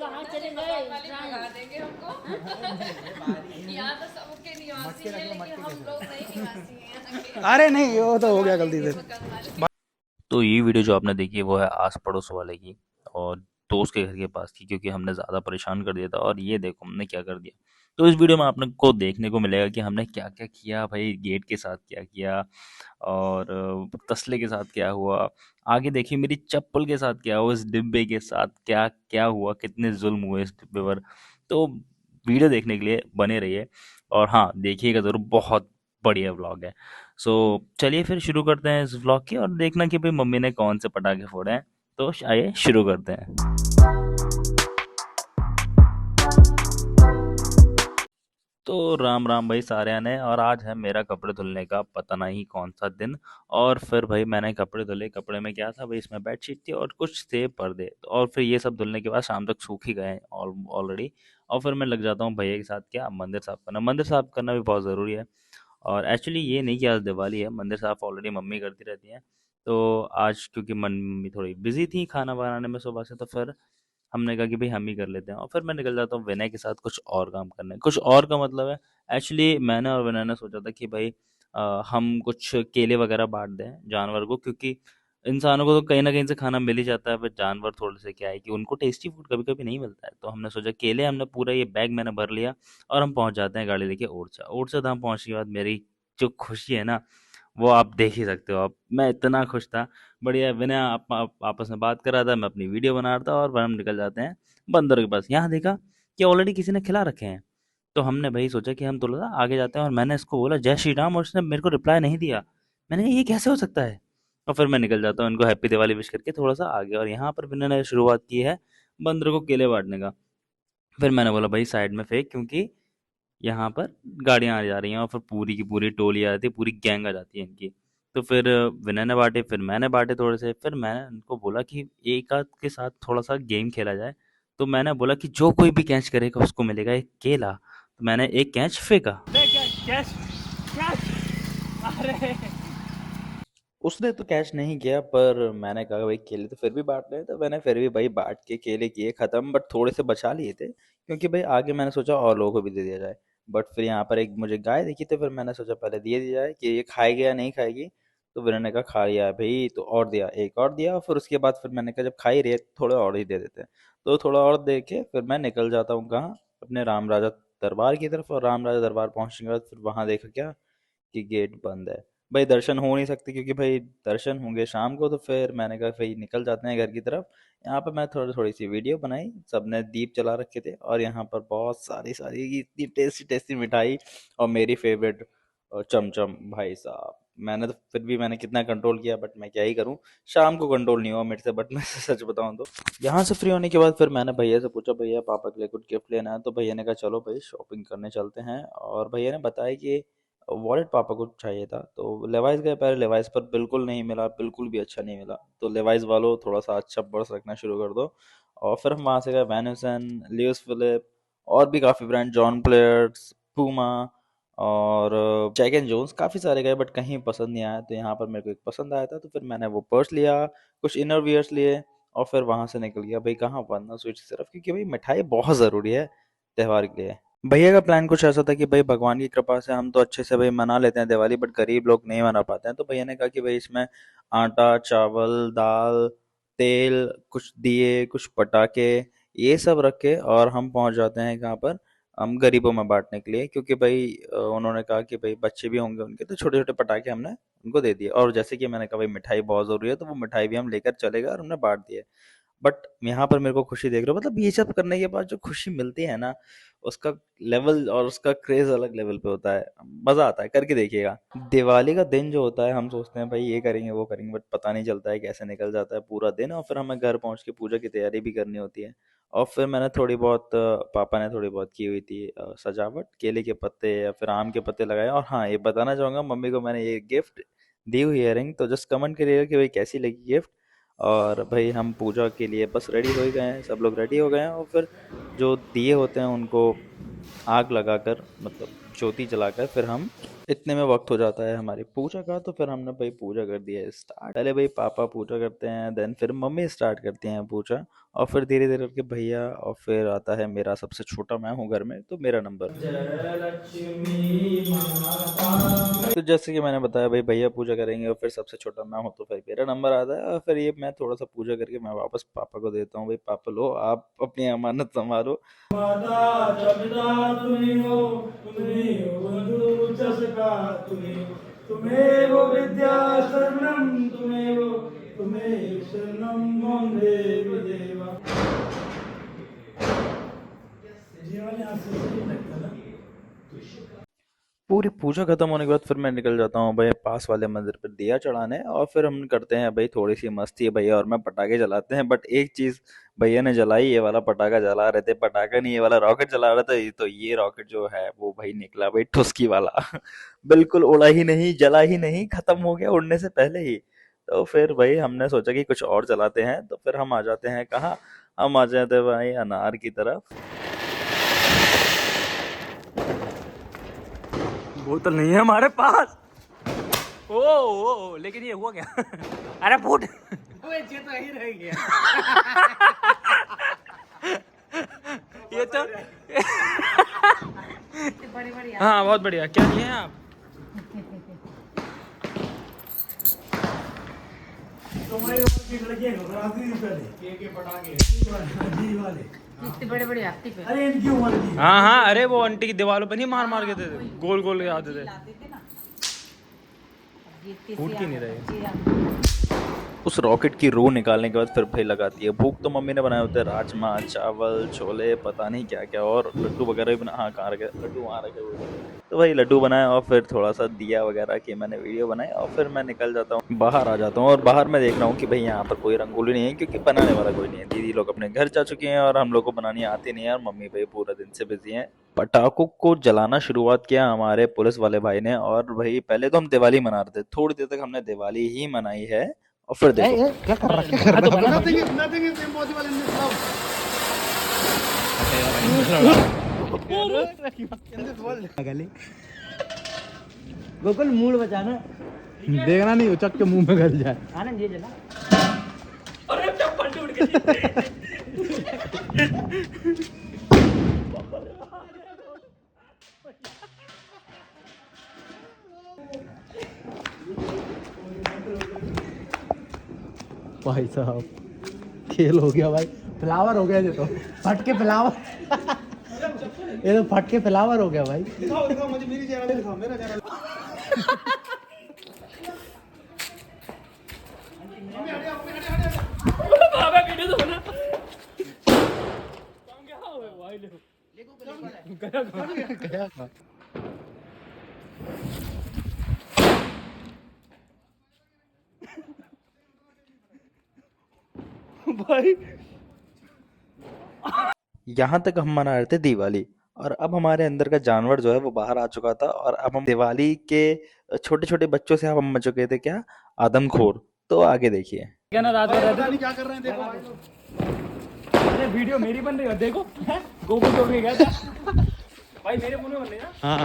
कहाँ चले गए भगा देंगे हमको। यहाँ तो सबके निवासी हैं लेकिन हम लोग नहीं निवासी हैं यहाँ के। अरे नहीं, वो तो हो भगा गया गलती देंगे से। मकान मालिक। तो ये वीडियो जो आपने देखी वो है आस पड़ोस वाले की और दोस्त के घर के पास की, क्योंकि हमने ज़्यादा परेशान कर दिया था। और ये देखो हमने क्या कर दिया। तो इस वीडियो में आपने को देखने को मिलेगा कि हमने क्या क्या किया भाई, गेट के साथ क्या किया और तसले के साथ क्या हुआ। आगे देखिए मेरी चप्पल के साथ क्या हुआ, इस डिब्बे के साथ क्या क्या हुआ, कितने जुल्म हुए इस डिब्बे पर। तो वीडियो देखने के लिए बने रहिए और हाँ देखिएगा ज़रूर, बहुत बढ़िया व्लॉग है। सो चलिए फिर शुरू करते हैं इस व्लॉग की और देखना कि भाई मम्मी ने कौन से पटाखे फोड़े हैं। तो आइए शुरू करते हैं। तो राम राम भाई सारे ने, और आज है मेरा कपड़े धुलने का पता नहीं कौन सा दिन। और फिर भाई मैंने कपड़े धुले। कपड़े में क्या था भाई, इसमें बेडशीट थी और कुछ थे पर्दे, और फिर ये सब धुलने के बाद शाम तक सूख ही गए ऑलरेडी। और फिर मैं लग जाता हूँ भैया के साथ क्या, मंदिर साफ करना। मंदिर साफ करना भी बहुत ज़रूरी है। और एक्चुअली ये नहीं कि आज दिवाली है, मंदिर साफ ऑलरेडी मम्मी करती रहती हैं। तो आज क्योंकि मम्मी थोड़ी बिजी थी खाना बनाने में सुबह से, तो फिर हमने कहा कि भाई हम ही कर लेते हैं। और फिर मैं निकल जाता हूँ विनय के साथ कुछ और काम करने। कुछ और का मतलब है, एक्चुअली मैंने और विनय ने सोचा था कि भाई हम कुछ केले वगैरह बांट दें जानवर को, क्योंकि इंसानों को तो कहीं ना कहीं से खाना मिल ही जाता है, बट जानवर थोड़े से क्या है कि उनको टेस्टी फूड कभी कभी नहीं मिलता है। तो हमने सोचा केले, हमने पूरा ये बैग मैंने भर लिया और हम पहुंच जाते हैं गाड़ी लेके ओरछा। ओरछा धाम पहुंचने के बाद मेरी जो खुशी है ना, वो आप देख ही सकते हो। आप, मैं इतना खुश था। बढ़िया विनय आपस में बात कर रहा था, मैं अपनी वीडियो बना रहा था, और हम निकल जाते हैं बंदरों के पास। यहाँ देखा कि ऑलरेडी किसी ने खिला रखे हैं। तो हमने भाई सोचा कि हम थोड़ा सा आगे जाते हैं, और मैंने इसको बोला जय श्री राम, और उसने मेरे को रिप्लाई नहीं दिया। मैंने कहा ये कैसे हो सकता है। और फिर मैं निकल जाता हूँ इनको हैप्पी दिवाली विश करके थोड़ा सा आगे। और यहाँ पर विनय ने शुरुआत की है बंदरों को केले बांटने का। फिर मैंने बोला भाई साइड में फेंक, क्योंकि यहाँ पर गाड़ियाँ आ जा रही हैं और फिर पूरी की पूरी टोली आ जाती है, पूरी गैंग आ जाती है इनकी। तो फिर विनय ने बांटे, फिर मैंने बांटे थोड़े से। फिर मैंने उनको बोला कि एक आध के साथ थोड़ा सा गेम खेला जाए। तो मैंने बोला कि जो कोई भी कैच करेगा उसको मिलेगा एक केला। तो मैंने एक कैच फेंका। Cash cash. अरे उसने तो कैच नहीं किया, पर मैंने कहा भाई केले तो फिर भी बांट रहे हैं, तो मैंने फिर भी भाई बांट के केले किए ख़त्म। बट थोड़े से बचा लिए थे, क्योंकि भाई आगे मैंने सोचा और लोगों को भी दे दिया जाए। बट फिर यहाँ पर एक मुझे गाय दिखी, तो फिर मैंने सोचा पहले दे दिया जाए कि ये खाएगी या नहीं खाएगी। तो फिर मैंने कहा खा लिया है भाई, तो और दिया, एक और दिया। और फिर उसके बाद फिर मैंने कहा जब खा ही रही है तो थोड़ा और ही दे देते हैं। तो थोड़ा और दे के फिर मैं निकल जाता हूँ कहाँ, अपने राम राजा दरबार की तरफ। और राम राजा दरबार पहुँचने के बाद फिर वहाँ देखा क्या कि गेट बंद है। भाई दर्शन हो नहीं सकते, क्योंकि भाई दर्शन होंगे शाम को। तो फिर मैंने कहा भाई निकल जाते हैं घर की तरफ। यहाँ पर मैं थोड़ी थोड़ी सी वीडियो बनाई, सबने दीप जला रखे थे, और यहाँ पर बहुत सारी सारी इतनी टेस्टी टेस्टी मिठाई, और मेरी फेवरेट चमचम। भाई साहब मैंने तो फिर भी मैंने कितना कंट्रोल किया, बट मैं क्या ही करूँ, शाम को कंट्रोल नहीं हुआ मेरे से। बट मैं सच बताऊँ तो यहाँ से फ्री होने के बाद फिर मैंने भैया से पूछा भैया पापा के लिए कुछ गिफ्ट लेना है। तो भैया ने कहा चलो भाई शॉपिंग करने चलते हैं। और भैया ने बताया कि वॉलेट पापा को चाहिए था। तो लेवाइस गए, पहले लेवाइस पर बिल्कुल नहीं मिला, बिल्कुल भी अच्छा नहीं मिला। तो लेवाइस वालों थोड़ा सा अच्छा पर्स रखना शुरू कर दो। और फिर हम वहाँ से गए वैन ह्यूसन, लियोस फिलिप, और भी काफ़ी ब्रांड, जॉन प्लेयर्स, पूमा, और जैक एंड जोन्स, काफ़ी सारे गए, बट कहीं पसंद नहीं आया। तो यहाँ पर मेरे को एक पसंद आया था, तो फिर मैंने वो पर्स लिया, कुछ इनर वियर्स लिए, और फिर वहाँ से निकल गया भाई कहाँ, वरना स्वीट्स की तरफ, क्योंकि भाई मिठाई बहुत ज़रूरी है त्यौहार के लिए। भैया का प्लान कुछ ऐसा था कि भाई भगवान की कृपा से हम तो अच्छे से भाई मना लेते हैं दिवाली, बट गरीब लोग नहीं मना पाते हैं। तो भैया ने कहा कि भाई इसमें आटा, चावल, दाल, तेल, कुछ दिए, कुछ पटाखे, ये सब रख के, और हम पहुंच जाते हैं कहाँ पर, हम गरीबों में बांटने के लिए। क्योंकि भाई उन्होंने कहा कि भाई बच्चे भी होंगे उनके, तो छोटे छोटे पटाखे हमने उनको दे दिए। और जैसे कि मैंने कहा भाई मिठाई बहुत ज़रूरी है, तो वो मिठाई भी हम लेकर चले गए और हमने बांट दिए। बट यहाँ पर मेरे को खुशी देख रहे हो, मतलब ये सब करने के बाद जो खुशी मिलती है ना, उसका लेवल और उसका क्रेज अलग लेवल पे होता है। मजा आता है, करके देखिएगा। दिवाली का दिन जो होता है, हम सोचते हैं भाई ये करेंगे वो करेंगे, बट पता नहीं चलता है कैसे निकल जाता है पूरा दिन। और फिर हमें घर पहुंच के पूजा की तैयारी भी करनी होती है। और फिर मैंने थोड़ी बहुत पापा ने थोड़ी बहुत की हुई थी सजावट, केले के पत्ते या फिर आम के पत्ते लगाए। और हाँ, ये बताना चाहूंगा मम्मी को मैंने ये गिफ्ट दी हुई इयररिंग, तो जस्ट कमेंट करिएगा कि भाई कैसी लगी गिफ्ट। और भाई हम पूजा के लिए बस रेडी हो ही गए हैं, सब लोग रेडी हो गए हैं। और फिर जो दिए होते हैं उनको आग लगाकर, मतलब ज्योति जलाकर, फिर हम इतने में वक्त हो जाता है हमारी पूजा का, तो फिर हमने भाई पूजा कर दिया है स्टार्ट। पहले भाई पापा पूजा करते हैं, देन फिर मम्मी स्टार्ट करती हैं पूजा, और फिर धीरे धीरे करके भैया, और फिर आता है मेरा सबसे छोटा, मैं हूँ घर में, तो मेरा नंबर। तो जैसे कि मैंने बताया भाई भैया पूजा करेंगे और फिर सबसे छोटा मैं हूँ, तो फिर मेरा नंबर आता है, और फिर ये मैं थोड़ा सा पूजा करके मैं वापस पापा को देता हूँ। भाई पापा लो, आप अपनी अमानत संभालो। तुम्हें वो विद्या शरणम, तुम्हें शरणम मम देव देवा। जीवन यहाँ से सही लगता ना। पूरी पूजा खत्म होने के बाद फिर मैं निकल जाता हूँ भाई पास वाले मंदिर पर दिया चढ़ाने, और फिर हम करते हैं भाई थोड़ी सी मस्ती। भैया और मैं पटाखे जलाते हैं, बट एक चीज भैया ने जलाई, ये वाला पटाखा जला रहे थे, पटाखा नहीं ये वाला रॉकेट जला रहा था। तो ये रॉकेट जो है वो भाई निकला भाई ठुस्की वाला बिल्कुल उड़ा ही नहीं, जला ही नहीं, खत्म हो गया उड़ने से पहले ही। तो फिर भाई हमने सोचा कि कुछ और जलाते हैं, तो फिर हम आ जाते हैं कहाँ, हम आ जाते हैं भाई अनार की तरफ। बोतल नहीं है हमारे पास। ओ लेकिन ये हुआ क्या? अरे फूट ये तो हाँ बहुत बढ़िया। क्या लिए हैं आप? तुम्हारी उम्र की लड़कियां घबराती थी पहले के पटाखे जी वाले इतने बड़े बड़े हाथी पे। अरे इनकी उम्र की हाँ हाँ, अरे वो आंटी की दीवारों पे नहीं मार मार के देते, गोल गोल के आते थे, फूट की नहीं रहे। उस रॉकेट की रूह निकालने के बाद फिर भाई लगाती है भूख। तो मम्मी ने बनाए होते हैं राजमा चावल छोले पता नहीं क्या क्या, और लड्डू वगैरह भी बना, हाँ कहाँ रखे लड्डू, वहाँ रखे हुए थे। तो भाई लड्डू बनाए, और फिर थोड़ा सा दिया वगैरह की मैंने वीडियो बनाई, और फिर मैं निकल जाता हूँ बाहर आ जाता हूँ। और बाहर मैं देख रहा हूँ कि भाई यहाँ पर कोई रंगोली नहीं है, क्योंकि बनाने वाला कोई नहीं है। दीदी लोग अपने घर जा चुकी हैं, और हम लोग को बनानी आती नहीं है, और मम्मी भाई पूरा दिन से बिजी हैं। पटाखों को जलाना शुरुआत किया हमारे पुलिस वाले भाई ने, और भाई पहले तो हम दिवाली मना रहे थे, थोड़ी देर तक हमने दिवाली ही मनाई है, और फिर देखो क्या कर रहा है nothing is impossible in this love. Gokul mood बचाना, देखना नहीं उचक के मुंह में गल जाए। आनंद ये जला अरे चप्पल टूट गई। भाई साहब खेल हो गया भाई, फ्लावर हो गया ये तो, फट के फ्लावर ये तो फट के फ्लावर हो गया भाई। दिखाओ दिखाओ मुझे मेरी चेहरा दिखाओ, मेरा चेहरा बाबा वीडियो तो बना। गया भाई। यहाँ तक हम मना रहे थे दिवाली, और अब हमारे अंदर का जानवर जो है वो बाहर आ चुका था, और अब हम दिवाली के छोटे छोटे बच्चों से हम बन चुके थे क्या, आदमखोर। तो आगे देखिए क्या ना रात भर क्या कर रहे हैं देखो भाई। अरे वीडियो मेरी बन रही है देखो, गोकुल तो गया था भाई, मेरे मुंह में बन रही है ना। हाँ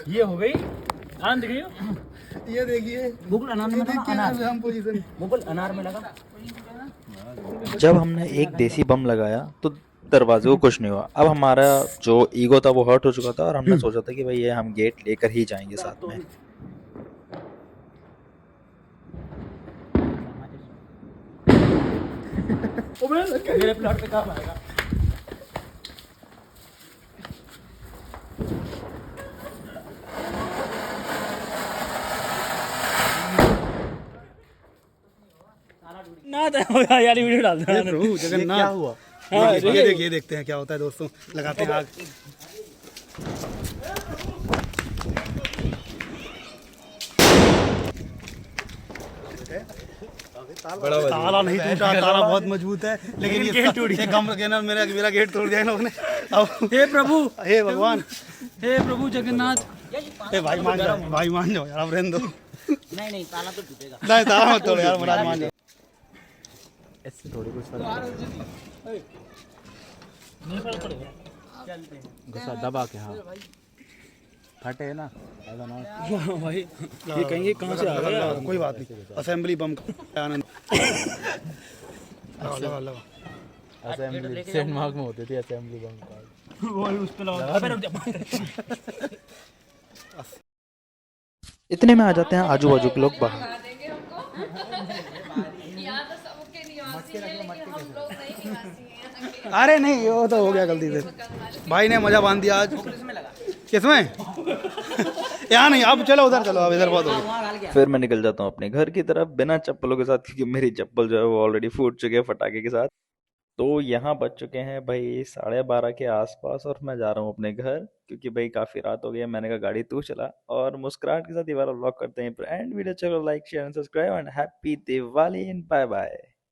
ये हो गई आनंद दिख रही हो? ये देखिए गोकुल अनार में लगा, अनार हम पोजीशन गोकुल अनार में लगा। जब हमने एक देसी बम लगाया तो दरवाजे को कुछ नहीं हुआ। अब हमारा जो ईगो था वो हर्ट हो चुका था, और हमने सोचा था कि भाई ये हम गेट लेकर ही जाएंगे साथ में। मेरे प्लॉट पे काम आएगा। ना तो यार वीडियो डाल दे प्रभु जगन्नाथ। क्या हुआ? ये देखिए देखते हैं क्या होता है दोस्तों, लगाते हैं आग। ताला नहीं टूटा, ताला बहुत मजबूत है, लेकिन ये गेट टूट गया। कम रखे ना, मेरा गेट तोड़ दिया लोगों ने। अब हे प्रभु, हे भगवान, हे प्रभु जगन्नाथ। हे भाई मान जाओ, भाई मान जाओ यार, अब रहने दो। नहीं ताला तो टूटेगा। नहीं ताला मत तोड़ यार, मुराद मान जा। इससे थोड़ी कुछ फर्क चलते हैं। गुस्सा दबा के, हाँ फटे ना ऐसा ना भाई ये कहेंगे कहाँ से आ गया। कोई बात नहीं, असेंबली बम आनंद लगा लगा। असेंबली सेंट मार्क में होती थी असेंबली बम का। वो उस पे लगा। इतने में आ जाते हैं आजू बाजू के लोग बाहर। भगा देंगे हमको यहाँ तो सबके निवासी हैं लेकिन हम लोग नहीं निवासी हैं यहाँ के। अरे नहीं वो तो हो गया गलती से, भाई ने मजा बांध दिया आज। किसमें यहाँ नहीं, अब चलो उधर चलो, अब इधर बहुत हो गया। फिर मैं निकल जाता हूँ अपने घर की तरफ बिना चप्पलों के साथ, क्योंकि मेरी चप्पल जो है वो ऑलरेडी फूट चुके हैं फटाके के साथ। तो यहाँ बज चुके हैं भाई 12:30 के आसपास, और मैं जा रहा हूँ अपने घर, क्योंकि भाई काफ़ी रात हो गई है। मैंने कहा गाड़ी तू चला, और मुस्कुराहट के साथ ये वाला व्लॉग करते हैं एंड वीडियो। चलो like share and subscribe and happy Diwali and bye bye.